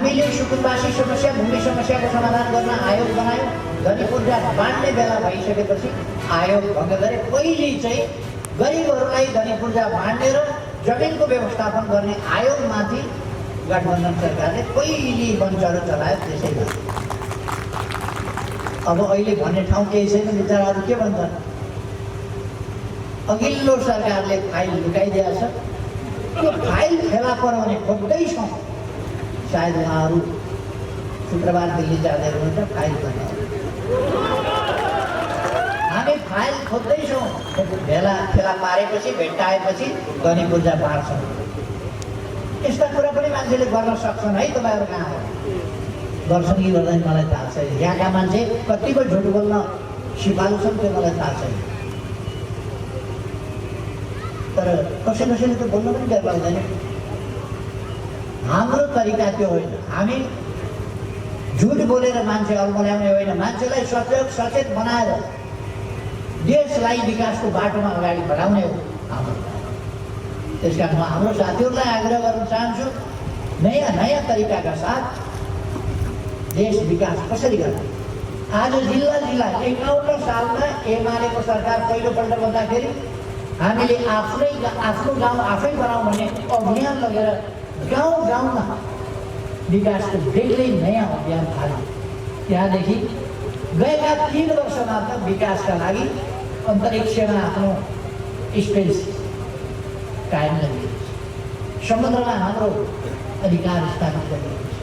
हामीले सुकुम्बासी समस्या भूमि समस्याको समाधान गर्न आयोग बनायौँ। धनी पूर्जा बाँड्ने बेला भइसकेपछि आयोग भङ्ग गरे। पहिले चाहिँ गरिबहरूलाई धनी पूर्जा बाँड्ने र जमिनको व्यवस्थापन गर्ने आयोगमाथि गठबन्धन सरकारले पहिले बन्चरो चलायो। त्यसैमा अब अहिले भन्ने ठाउँ केही छैन, विचाराहरू के भन्छन्? अघिल्लो सरकारले फाइल लुकाइदिएको छ। त्यो फाइल फेला पराउने खोज्दैछौँ। सायद उहाँहरू शुक्रबार दिल्ली जाँदै हुनुहुन्छ, फाइल पनि हामी फाइल खोज्दैछौँ। फेला पारेपछि भेट्टाएपछि धनी पूर्जा बाँड्छौँ। यस्ता कुरा पनि मान्छेले गर्न सक्छन् है। तपाईँहरू कहाँ हो? गर्छन् कि गर्दैन मलाई थाहा छैन। यहाँका मान्छे कतिको झुट बोल्न सिपालु छन् त्यो मलाई थाहा छैन। तर कसैले त बोल्न पनि डर लाग्दैन। हाम्रो तरिका त्यो होइन। हामी झुट बोलेर मान्छे अल्मल्याउने होइन, मान्छेलाई सचेत बनाएर देशलाई विकासको बाटोमा अगाडि बढाउने हो हाम्रो। त्यस कारण म हाम्रो साथीहरूलाई आग्रह गर्न चाहन्छु, नयाँ तरिकाका साथ देश विकास कसरी गर्ने। आज जिल्ला 51 सालमा एमालेको सरकार पहिलोपल्ट बन्दाखेरि हामीले आफ्नो गाउँ आफै बनाऊ भन्ने अभियान लगेर गाउँमा विकासको बेग्लै नयाँ अभियान थाल्यो। त्यहाँदेखि गएका 3 वर्षमा त विकासका लागि अन्तरिक्षमा आफ्नो स्पेस कायम गरिएको छ। समुद्रमा हाम्रो अधिकार स्थापित गरिएको छ।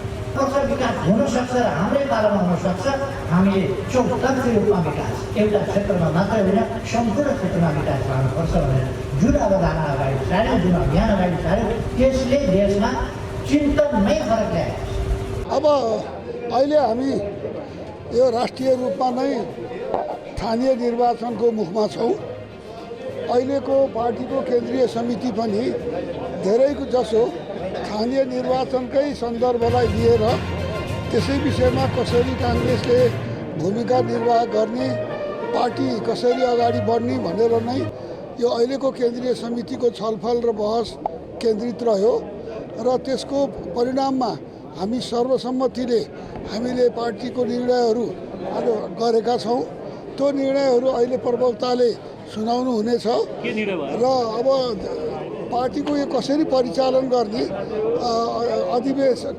विकास हुन सक्छ र हाम्रै पालामा हुन सक्छ। हामीले चौतर्फी रूपमा विकास, एउटा क्षेत्रमा मात्रै होइन सम्पूर्ण क्षेत्रमा विकास गर्नुपर्छ भनेर जुन अवधारणा अगाडि सार्यो, जुन अभियान अगाडि सार्यो, त्यसले देशमा चिन्तनमै फरक ल्याएको छ। अब अहिले हामी यो राष्ट्रिय रूपमा नै स्थानीय निर्वाचनको मुखमा छौँ। अहिलेको पार्टीको केन्द्रीय समिति पनि धेरैको जसो स्थानीय निर्वाचनकै सन्दर्भलाई लिएर त्यसै विषयमा कसरी काङ्ग्रेसले भूमिका निर्वाह गर्ने, पार्टी कसरी अगाडि बढ्ने भनेर नै यो अहिलेको केन्द्रीय समितिको छलफल र बहस केन्द्रित रह्यो। र त्यसको परिणाममा हामी सर्वसम्मतिले हामीले पार्टीको निर्णयहरू आज गरेका छौँ। त्यो निर्णयहरू अहिले प्रवक्ताले सुनाउनु हुनेछ र अब पार्टीको यो कसरी परिचालन गर्ने,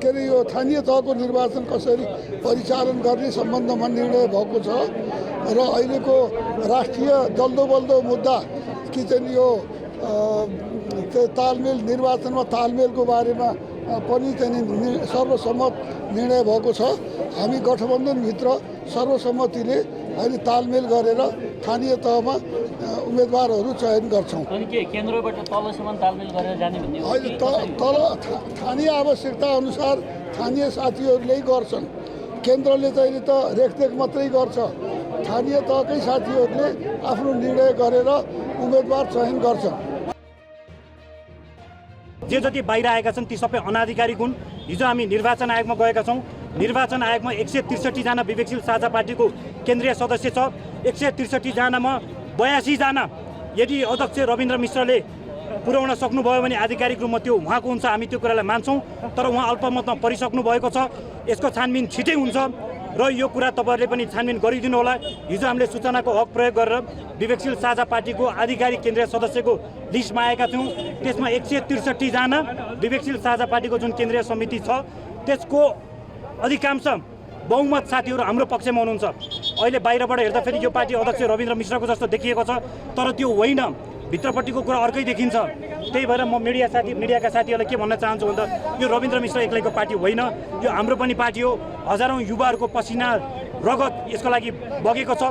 के अरे यो स्थानीय तहको निर्वाचन कसरी परिचालन गर्ने सम्बन्धमा निर्णय भएको छ। र अहिलेको राष्ट्रिय जल्दोबल्दो मुद्दा कि चाहिँ यो तालमेल, निर्वाचनमा तालमेलको बारेमा पनि चाहिँ सर्वसम्मत निर्णय भएको छ। हामी गठबन्धनभित्र सर्वसम्मतिले अहिले तालमेल गरेर स्थानीय तहमा उम्मेदवारहरू चयन गर्छौँ। अनि के केन्द्रबाट तलसम्म तालमेल गरेर जाने भन्ने हो? अहिले तल स्थानीय आवश्यकता अनुसार स्थानीय साथीहरूले गर्छन्। केन्द्रले चाहिँ त रेखदेख मात्रै गर्छ। स्थानीय तहकै साथीहरूले आफ्नो निर्णय गरेर उम्मेदवार चयन गर्छन्। जे जति बाहिर आएका छन् ती सबै अनाधिकारिक हुन्। हिजो हामी निर्वाचन आयोगमा गएका छौँ। निर्वाचन आयोगमा 163 जना विवेकशील साझा पार्टीको केन्द्रीय सदस्य छ। 163 जनामा 82 जना यदि अध्यक्ष रविन्द्र मिश्रले पुर्याउन सक्नुभयो भने आधिकारिक रूपमा त्यो उहाँको हुन्छ, हामी त्यो कुरालाई मान्छौँ। तर उहाँ अल्पमतमा परिसक्नु भएको छ। यसको छानबिन छिटै हुन्छ र यो कुरा तपाईँहरूले पनि छानबिन गरिदिनु होला। हिजो हामीले सूचनाको हक प्रयोग गरेर विवेकशील साझा पार्टीको आधिकारिक केन्द्रीय सदस्यको लिस्टमा आएका थियौँ। त्यसमा 163 जना विवेकशील साझा पार्टीको जुन केन्द्रीय समिति छ त्यसको अधिकांश बहुमत साथीहरू हाम्रो पक्षमा हुनुहुन्छ। अहिले बाहिरबाट हेर्दाखेरि यो पार्टी अध्यक्ष रविन्द्र मिश्रको जस्तो देखिएको छ, तर त्यो होइन। भित्रपट्टिको कुरा अर्कै देखिन्छ। त्यही भएर म मिडियाका साथीहरूलाई के भन्न चाहन्छु भन्दा यो रविन्द्र मिश्र एक्लैको पार्टी होइन, यो हाम्रो पनि पार्टी हो। हजारौँ युवाहरूको पसिना रगत यसको लागि बगेको छ।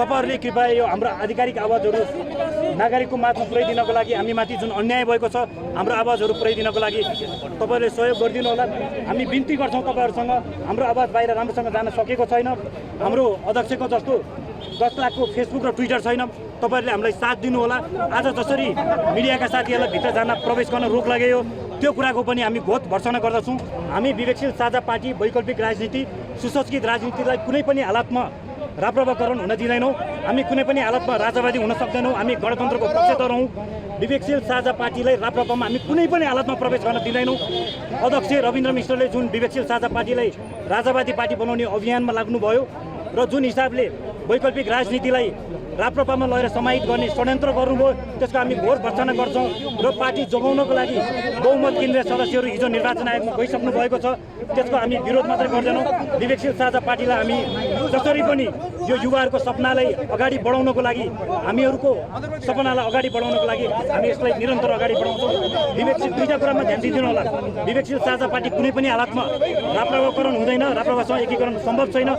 तपाईँहरूले कृपया यो हाम्रो आधिकारिक आवाजहरू नागरिकको माझमा पुर्याइदिनको लागि, हामीमाथि जुन अन्याय भएको छ हाम्रो आवाजहरू पुर्याइदिनको लागि तपाईँहरूले सहयोग गरिदिनु होला। हामी बिन्ती गर्छौँ तपाईँहरूसँग। हाम्रो आवाज बाहिर राम्रोसँग जान सकेको छैन। हाम्रो अध्यक्षको जस्तो 10 लाखको फेसबुक र ट्विटर छैन। तपाईँहरूले हामीलाई साथ दिनुहोला। आज जसरी मिडियाका साथीहरूलाई भित्र जान प्रवेश गर्न रोक लगायो त्यो कुराको पनि हामी बहुत भर्सना गर्दछौँ। हामी विवेकशील साझा पार्टी वैकल्पिक राजनीति, सुसंस्कृत राजनीतिलाई कुनै पनि हालतमा राप्रवाकरण हुन दिँदैनौँ। हामी कुनै पनि हालतमा राजावादी हुन सक्दैनौँ। हामी गणतन्त्रको पक्षधर हौँ। विवेकशील साझा पार्टीलाई राप्रपामा हामी कुनै पनि हालतमा प्रवेश गर्न दिँदैनौँ। अध्यक्ष रविन्द्र मिश्रले जुन विवेकशील साझा पार्टीलाई राजावादी पार्टी बनाउने अभियानमा लाग्नुभयो र जुन हिसाबले वैकल्पिक राजनीतिलाई राप्रपामा लगेर समाहित गर्ने षड्यन्त्र गर्नुभयो, त्यसको हामी घोर भर्त्सना गर्छौँ र पार्टी जोगाउनको लागि बहुमत केन्द्रीय सदस्यहरू हिजो निर्वाचन आयोगमा गइसक्नु भएको छ। त्यसको हामी विरोध मात्रै गर्दैनौँ। विवेकशील साझा पार्टीलाई हामी जसरी पनि यो युवाहरूको सपनालाई अगाडि बढाउनको लागि, हामीहरूको सपनालाई अगाडि बढाउनको लागि हामी यसलाई निरन्तर अगाडि बढाउँछौँ। विवेकशील दुईवटा कुरामा ध्यान दिइदिनु होला। विवेकशील साझा पार्टी कुनै पनि हालतमा राप्रपाकरण हुँदैन, राप्रपासँग एकीकरण सम्भव छैन।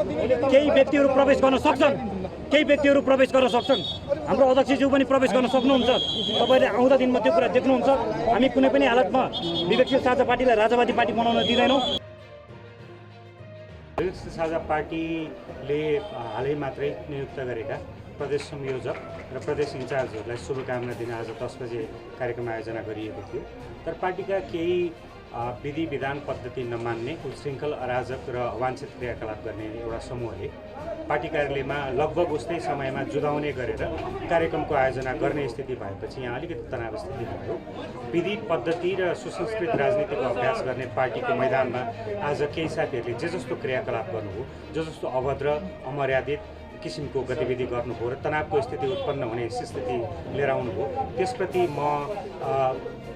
केही व्यक्तिहरू प्रवेश गर्न सक्छन्, केही व्यक्तिहरू प्रवेश गर्न सक्छन्। हाम्रो अध्यक्षज्यू पनि प्रवेश गर्न सक्नुहुन्छ। तपाईँले आउँदा दिनमा त्यो कुरा देख्नुहुन्छ। हामी कुनै पनि हालतमा विवेकशील साझा पार्टीलाई राजावादी पार्टी बनाउन दिँदैनौँ। विवेकशील साझा पार्टीले हालै मात्रै नियुक्त गरेका प्रदेश संयोजक र प्रदेश इन्चार्जहरूलाई शुभकामना दिन आज 10 बजे कार्यक्रम आयोजना गरिएको थियो। तर पार्टीका केही विधि विधान पद्धति नमान्ने, उच्छृङ्खल, अराजक र अवाञ्छित क्रियाकलाप गर्ने एउटा समूहले पार्टी कार्यालयमा लगभग उस्तै समयमा जुधाउने गरेर कार्यक्रमको आयोजना गर्ने स्थिति भएपछि यहाँ अलिकति तनाव स्थिति भयो। विधि पद्धति र सुसंस्कृत राजनीतिको अभ्यास गर्ने पार्टीको मैदानमा आज केही साथीहरूले जे जस्तो क्रियाकलाप गर्नुभयो, जो जस्तो अभद्र, अमर्यादित किसिमको गतिविधि गर्नुभयो र तनावको स्थिति उत्पन्न हुने स्थिति लिएर आउनुभयो, त्यसप्रति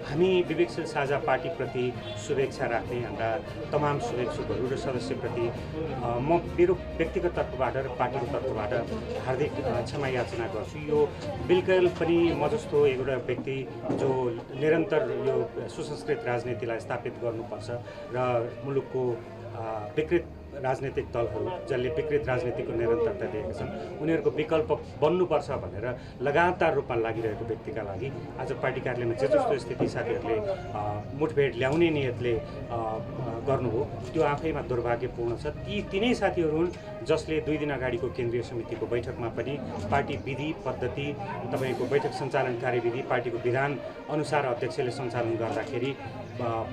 हामी विवेकशील साझा पार्टीप्रति शुभेच्छा राख्ने हाम्रा तमाम शुभेच्छुकहरू र सदस्यप्रति म मेरो व्यक्तिगत तर्फबाट र पार्टीको तर्फबाट हार्दिक क्षमा याचना गर्छु। यो बिल्कुल पनि म जस्तो एउटा व्यक्ति जो निरन्तर यो सुसंस्कृत राजनीतिलाई स्थापित गर्नुपर्छ र मुलुकको विकृत राजनीतिक दलहरू जसले विकृत राजनीतिको निरन्तरता दिएका छन् उनीहरूको विकल्प बन्नुपर्छ भनेर लगातार रूपमा लागिरहेको व्यक्तिका लागि आज पार्टी कार्यालयमा जे जस्तो स्थिति साथीहरूले मुठभेड ल्याउने नियतले गर्नुभयो त्यो आफैमा दुर्भाग्यपूर्ण छ। तिनै साथीहरू हुन् जसले 2 दिन अगाडिको केन्द्रीय समितिको बैठकमा पनि पार्टी विधि पद्धति, तपाईँको बैठक सञ्चालन कार्यविधि, पार्टीको विधान अनुसार अध्यक्षले सञ्चालन गर्दाखेरि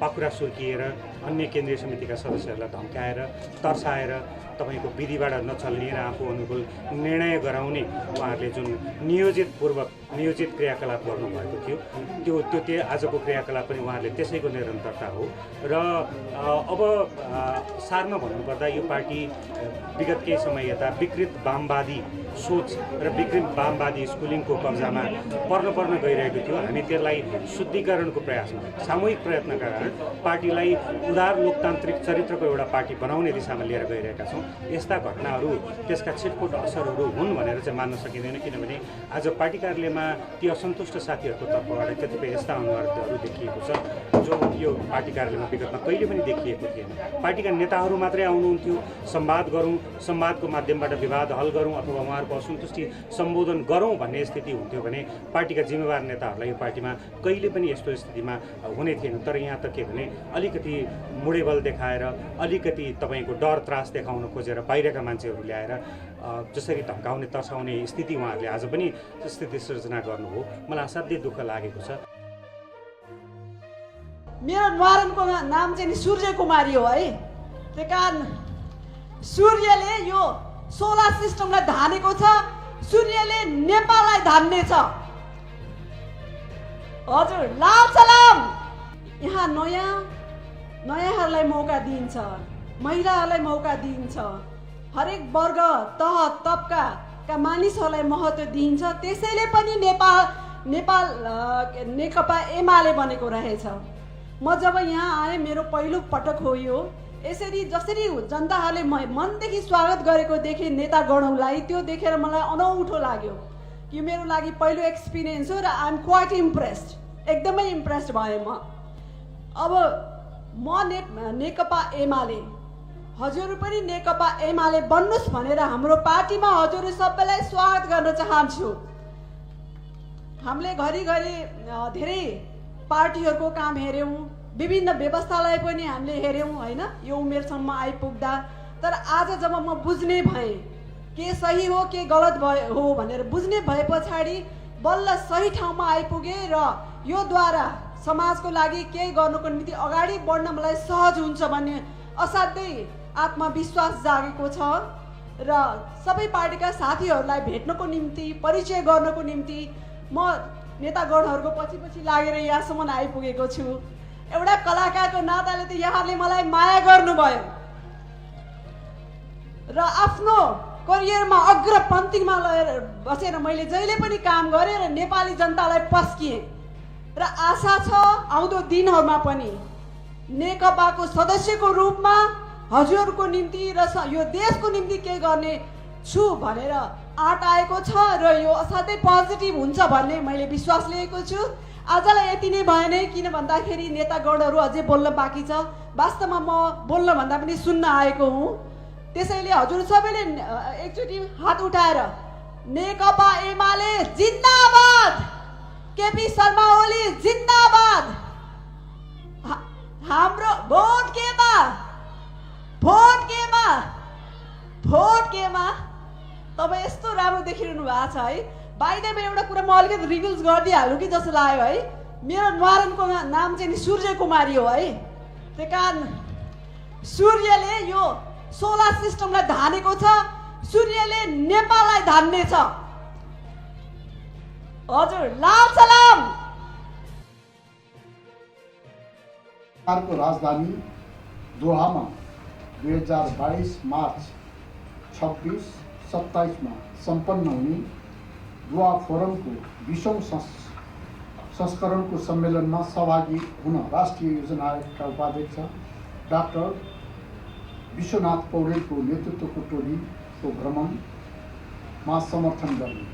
पाखुरा सुर्किएर अन्य केन्द्रीय समितिका सदस्यहरूलाई धम्काएर, तर्साएर तपाईँको विधिबाट नचल्ने र आफू अनुकूल निर्णय गराउने उहाँहरूले जुन नियोजित क्रियाकलाप गर्नुभएको थियो त्यो आजको क्रियाकलाप पनि उहाँहरूले त्यसैको निरन्तरता हो। र अब सारमा भन्नुपर्दा यो पार्टी विगत केही समय यता विकृत वामवादी सोच र विकृत वामवादी स्कुलिङको कब्जामा पर्न गइरहेको थियो। हामी त्यसलाई शुद्धिकरणको प्रयासमा सामूहिक प्रयत्नका कारण पार्टीलाई उदार लोकतान्त्रिक चरित्रको एउटा पार्टी बनाउने दिशामा लिएर गइरहेका छौँ। यस्ता घटनाहरू त्यसका छिटपुट असरहरू हुन् भनेर चाहिँ मान्न सकिँदैन, किनभने आज पार्टी कार्यालयमा ती असन्तुष्ट साथीहरूको तर्फबाट कतिपय यस्ता अनुहारहरू देखिएको छ जो यो पार्टी कार्यालयमा विगतमा कहिले पनि देखिएको थिएन। पार्टीका नेताहरू मात्रै आउनुहुन्थ्यो, संवाद गरौँ, संवादको माध्यमबाट विवाद हल गरौँ अथवा उहाँहरूको असन्तुष्टि सम्बोधन गरौँ भन्ने स्थिति हुन्थ्यो भने पार्टीका जिम्मेवार नेताहरूलाई यो पार्टीमा कहिले पनि यस्तो स्थितिमा हुने थिएन। तर यहाँ त के भने अलिकति मुडेबल देखाएर, अलिकति तपाईँको डर त्रास देखाउन खोजेर बाहिरका मान्छेहरू ल्याएर जसरी धम्काउने तर्साउने स्थिति उहाँहरूले आज पनि स्थिति सृजना गर्नुभयो। मलाई असाध्यै दुःख लागेको छ। मेरो न्वारानको नाम चाहिँ सूर्य कुमारी हो है। त्यही कारण सूर्यले यो सोलर सिस्टमलाई धानेको छ, सूर्यले नेपाललाई धान्ने छ। हजुर, लाल सलाम। यहाँ नयाँहरूलाई मौका दिइन्छ, महिलाहरूलाई मौका दिइन्छ, हरेक वर्ग तह तबकाका मानिसहरूलाई महत्त्व दिइन्छ। त्यसैले पनि नेपाल नेकपा एमाले बनेको रहेछ। म जब यहाँ आएँ, मेरो पहिलो पटक हो यो। यसरी जसरी जनताहरूले मनदेखि स्वागत गरेको देखेँ नेतागणलाई, त्यो देखेर मलाई अनौठो लाग्यो कि मेरो लागि पहिलो एक्सपिरियन्स हो र आई एम क्वाइट इम्प्रेस्ड, एकदमै इम्प्रेस्ड भएँ म। अब म नेकपा एमाले, हजुर पनि नेकपा एमाले बन्नुहोस् भनेर हाम्रो पार्टीमा हजुर सबैलाई स्वागत गर्न चाहन्छु। हामीले घरिघरि धेरै पार्टीहरूको काम हेऱ्यौँ, विभिन्न व्यवस्थालाई पनि हामीले हेऱ्यौँ होइन, यो उमेरसम्म आइपुग्दा। तर आज जब म बुझ्ने भएँ के सही हो के गलत हो भनेर बुझ्ने भए पछाडि बल्ल सही ठाउँमा आइपुगेँ र यो द्वारा समाजको लागि केही गर्नुको निम्ति अगाडि बढ्न मलाई सहज हुन्छ भन्ने असाध्यै आत्मविश्वास जागेको छ। र सबै पार्टीका साथीहरूलाई भेट्नको निम्ति, परिचय गर्नको निम्ति म नेतागणहरूको पछि लागेर यहाँसम्म आइपुगेको छु। एउटा कलाकारको नाताले त यहाँहरूले मलाई माया गर्नुभयो र आफ्नो करियरमा अग्रपन्थीमा लगेर बसेर मैले जहिले पनि काम गरेँ र नेपाली जनतालाई पस्किएँ र आशा छ आउँदो दिनहरूमा पनि नेकपाको सदस्यको रूपमा हजुरको निम्ति र यो देशको निम्ति के गर्ने छु भनेर आँट आएको छ र यो असाध्यै पोजिटिभ हुन्छ भन्ने मैले विश्वास लिएको छु। आजलाई यति नै भयो नै, किन भन्दाखेरि नेतागणहरू अझै बोल्न बाँकी छ। वास्तवमा म बोल्न भन्दा पनि सुन्न आएको हुँ। त्यसैले हजुर सबैले एकचोटि हात उठाएर नेकपा एमाले जिन्दाबाद, केपी शर्मा ओली जिन्दाबाद, हाम्रो भोट केमा, भोट केमा, भोट केमा। तपाईँ यस्तो राम्रो देखिरहनु भएको छ है। बाहिर एउटा कुरा म अलिकति रिभ्युज गरिदिइहाल्नु कि जस्तो लाग्यो है। मेरो न्वारानको नाम चाहिँ नि सूर्य कुमारी हो है। त्यही कारण सूर्यले यो सोलर सिस्टमलाई धानेको छ, सूर्यले नेपाललाई धान्ने छ। हजुर लाल सलाम। सरकारको राजधानी दोहामा 2022 मार्च 26-27 में सम्पन्न हुने दोहा फोरमको 20औं संस्करणको सम्मेलनमा सहभागी हुन राष्ट्रिय योजना आयोगका उपाध्यक्ष डाक्टर विश्वनाथ पौडेलको नेतृत्वको टोलीको भ्रमणमा समर्थन गर्ने,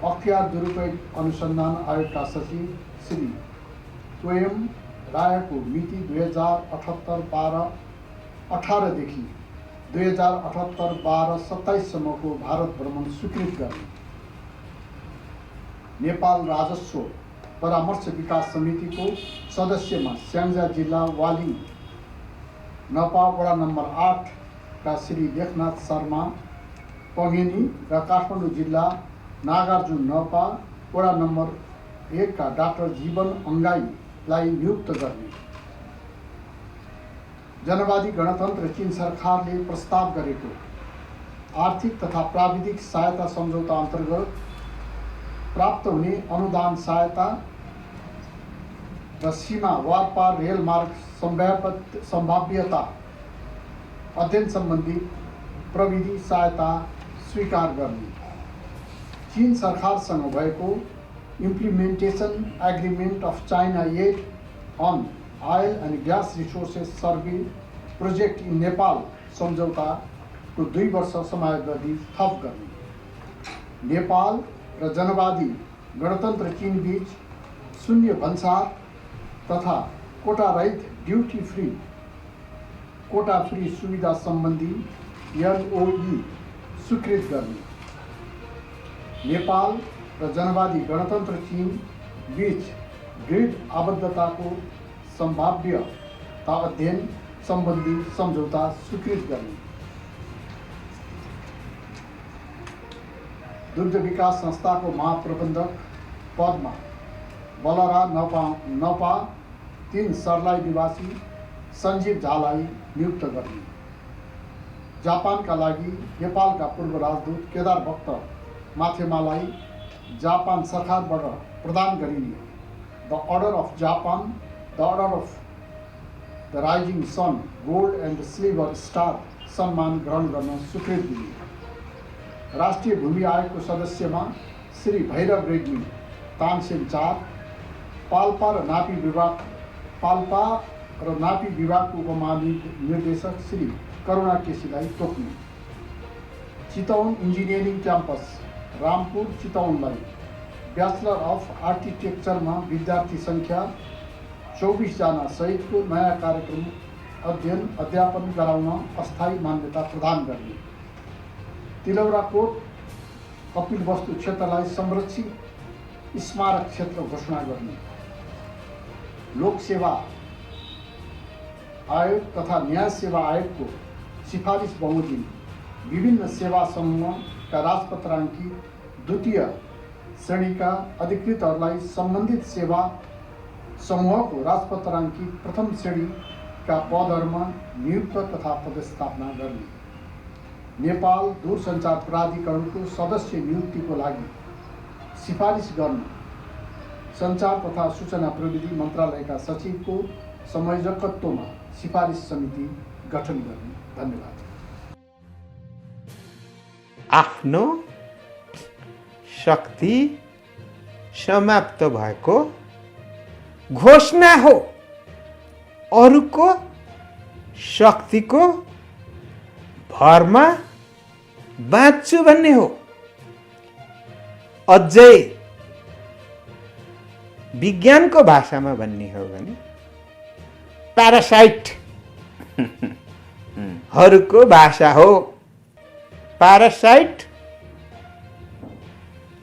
अख्तियार दुरुपयोग अनुसन्धान आयोगका सचिव श्री स्वयं रायको मिति 2078-12-18 देखि 2078-12-27 सम्मको भारत भ्रमण स्वीकृत गर्ने, नेपाल राजस्व परामर्श विकास समितिको सदस्यमा स्याङ्जा जिल्ला वाली नपा वडा नम्बर 8 का श्री लेखनाथ शर्मा पगेनी र काठमाडौँ जिल्ला नागार्जुन नपा वडा नम्बर 1 का डाक्टर जीवन अंगाईलाई नियुक्त गर्ने, जनवादी गणतन्त्र चीन सरकारले प्रस्ताव गरेको आर्थिक तथा प्राविधिक सहायता सम्झौता अन्तर्गत प्राप्त हुने अनुदान सहायता र सीमा वारपार रेल मार्ग सम्भाव्यता अध्ययन सम्बन्धी प्रविधि सहायता स्वीकार गर्ने, चीन सरकारसँग भएको implementation agreement of China aid on oil and gas resources survey project in Nepal सम्झौताको 2 वर्ष समयावधि थप गर्ने, नेपाल र जनवादी गणतन्त्र चीन बीच शून्य भन्सार तथा कोटा रहित ड्युटी फ्री कोटा फ्री सुविधा सम्बन्धी LOE स्वीकृत गर्ने, नेपाल र जनवादी गणतन्त्र चीन बीच ग्रिड आबद्धताको संभाव्यता अध्ययन सम्बन्धी सम्झौता स्वीकृत गर्ने, दुग्ध विकास संस्थाको महाप्रबन्धक पदमा बलरा नपा 3 सर्लाही निवासी सञ्जीव झालाई नियुक्त गर्ने, जापानका लागि नेपालका पूर्व राजदूत केदार भक्त माथेमालाई जापान सरकारबाट प्रदान गरिने the order of Japan, the order of the rising sun gold and silver star सम्मान ग्रहण गर्न स्वीकृत दिने, राष्ट्रिय भूमि आयोगको सदस्यमा श्री भैरव रेग्मी तानसेन 4, पाल्पा र नापी विभागको उपमहानिर्देशक श्री करुणा केसीलाई तोक्ने, चितवन इन्जिनियरिङ क्याम्पस रामपुर चितवनलाई ब्याचलर अफ आर्किटेक्चरमा विद्यार्थी सङ्ख्या 24 जना सहितको नयाँ कार्यक्रम अध्यापन गराउन अस्थायी मान्यता प्रदान गर्ने, तिलौराकोट कपिलवस्तु क्षेत्रलाई संरक्षित स्मारक क्षेत्र घोषणा गर्ने, लोक सेवा आयोग तथा न्याय सेवा आयोगको सिफारिस बमोजिम विभिन्न सेवा समूहका राजपत्राङ्की 2य श्रेणीका अधिकृतहरूलाई सम्बन्धित सेवा समूहको राजपत्राङ्की 1म श्रेणीका पदहरूमा नियुक्त तथा पदस्थापना गर्ने, नेपाल दूरसञ्चार प्राधिकरणको सदस्य नियुक्तिको लागि सिफारिस गर्न सञ्चार तथा सूचना प्रविधि मन्त्रालयका सचिवको संयोजकत्वमा सिफारिस समिति गठन गर्ने। धन्यवाद। आफ्नो शक्ति समाप्त भएको घोषणा हो। अरूको शक्तिको भरमा बाँच्छु भन्ने हो। अझै विज्ञानको भाषामा भन्ने हो भने प्यारासाइट हरूको भाषा हो। प्यारासाइट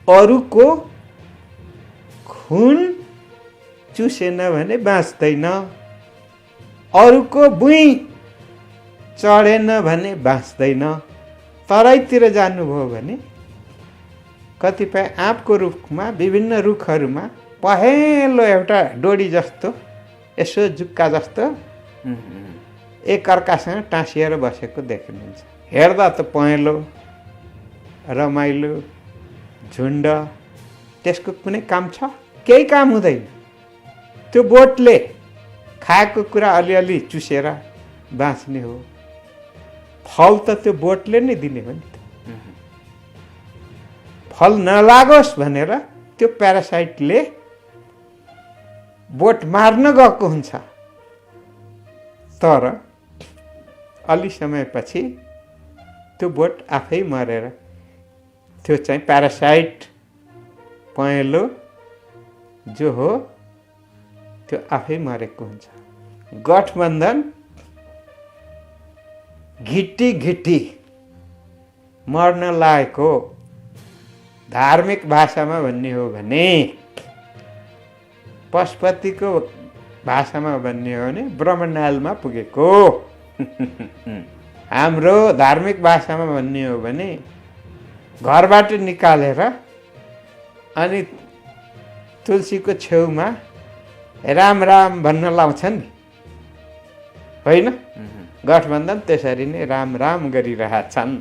अरूको खुन चुसेन भने बाँच्दैन, अरूको बुई चढेन भने बाँच्दैन। तराईतिर जानुभयो भने कतिपय आँपको रुखमा, विभिन्न रुखहरूमा पहेँलो एउटा डोरी जस्तो, यसो जुक्का जस्तो एक अर्कासँग टाँसिएर बसेको देखिनुहुन्छ। हेर्दा त पहेँलो, रमाइलो, झुन्ड, त्यसको कुनै काम छ? केही काम हुँदैन। त्यो बोटले खाएको कुरा अलिअलि चुसेर बाँच्ने हो। फल त त्यो बोटले नै दिने हो नि त। फल नलागोस् भनेर त्यो प्यारासाइटले बोट मार्न गएको हुन्छ। तर अलि समयपछि त्यो बोट आफै मरेर त्यो चाहिँ प्यारासाइट पहेँलो जो हो त्यो आफै मरेको हुन्छ। गठबन्धन घिट्टी घिट्टी मर्न लागेको, धार्मिक भाषामा भन्ने हो भने, पशुपतिको भाषामा भन्ने हो भने ब्रह्मनालमा पुगेको। हाम्रो धार्मिक भाषामा भन्ने हो भने घरबाट निकालेर अनि तुलसीको छेउमा राम राम भन्न लाउँछन् नि, होइन? गठबन्धन त्यसरी नै राम राम गरिरहेछन्।